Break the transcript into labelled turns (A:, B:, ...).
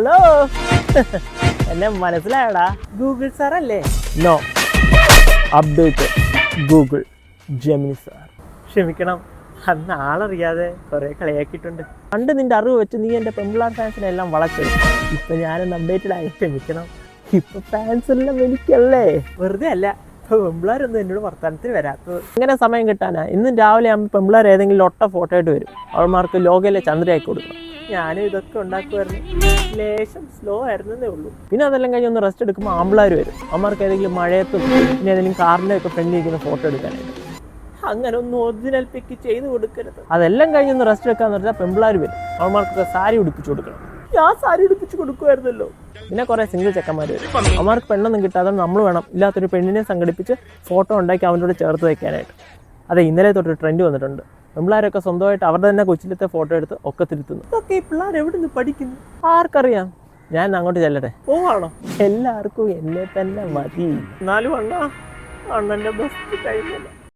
A: Hello എന്നെ മനസ്സിലായടാ?
B: Google sir അല്ലേ?
A: No, update Google Gemini sir.
B: ക്ഷമിക്കണം, അന്ന് ആളറിയാതെ കുറെ കളിയാക്കിയിട്ടുണ്ട്.
A: പണ്ട് നിന്റെ അറിവ് വെച്ച് നീ എൻ്റെ പെമ്പിളാർ ഫാൻസിനെ എല്ലാം വളച്ചെടുത്തു. ഇപ്പൊ ഞാനൊന്ന് അപ്ഡേറ്റഡ് ആയി.
B: ക്ഷമിക്കണം,
A: ഇപ്പൊ ഫാൻസ് എല്ലാം എനിക്കല്ലേ.
B: വെറുതെ അല്ല, ഇപ്പൊ പെമ്പിളാരൊന്നും എന്നോട് വർത്തമാനത്തിന് വരാത്തത്.
A: ഇങ്ങനെ സമയം കിട്ടാനാ? ഇന്നും രാവിലെ ആകുമ്പോൾ പെമ്പിളാർ ഏതെങ്കിലും ഒട്ട ഫോട്ടോ ആയിട്ട് വരും. അവന്മാർക്ക് ലോകയിലെ ചന്ദ്രയാക്കി കൊടുക്കണം.
B: ഞാനും ഇതൊക്കെ ഉണ്ടാക്കുമായിരുന്നു, ലേശം സ്ലോ ആയിരുന്നേ ഉള്ളൂ.
A: പിന്നെ അതെല്ലാം കഴിഞ്ഞ് ഒന്ന് റെസ്റ്റ് എടുക്കുമ്പോൾ ആമ്പിളാർ വരും. അവന്മാർക്ക് ഏതെങ്കിലും മഴയത്തും പിന്നെ ഏതെങ്കിലും കാറിൻ്റെ ഒക്കെ ഫ്രണ്ടിൽ ഇരിക്കുന്ന ഫോട്ടോ എടുക്കാനായിട്ട്.
B: അങ്ങനെ ഒന്നും ഒറിജിനൽ പിക്ക് ചെയ്ത് കൊടുക്കരുത്.
A: അതെല്ലാം കഴിഞ്ഞ് ഒന്ന് റെസ്റ്റ് എടുക്കാന്ന് പറഞ്ഞാൽ പെമ്പിളാർ വരും. അവന്മാർക്കൊക്കെ സാരി ഉടുപ്പിച്ച് കൊടുക്കണം.
B: ഞാൻ സാരി ഉടുപ്പിച്ച് കൊടുക്കുമായിരുന്നല്ലോ.
A: പിന്നെ കുറേ സിംഗിൾ ചെക്കന്മാർ വരും. അവന്മാർക്ക് പെണ്ണൊന്നും കിട്ടാതെ നമ്മൾ വേണം ഇല്ലാത്തൊരു പെണ്ണിനെ സംഘടിപ്പിച്ച് ഫോട്ടോ ഉണ്ടാക്കി അവൻ്റെ കൂടെ ചേർത്ത് വയ്ക്കാനായിട്ട്. അതെ, ഇന്നലെ തൊട്ട് ട്രെൻഡ് വന്നിട്ടുണ്ട്. പെമ്പിളാരൊക്കെ സ്വന്തമായിട്ട് അവരുടെ തന്നെ കൊച്ചിലത്തെ ഫോട്ടോ എടുത്ത് ഒക്കെ തിരുത്തുന്നു.
B: ഇതൊക്കെ ഈ പിള്ളേർ എവിടെ നിന്ന് പഠിക്കുന്നു?
A: ആർക്കറിയാം. ഞാൻ അങ്ങോട്ട് ചെല്ലട്ടെ?
B: പോവാണോ?
A: എല്ലാവർക്കും എന്നെ തന്നെ മതി.
B: എന്നാലും അണ്ണന്റെ ബെസ്റ്റ് ടൈമല്ല.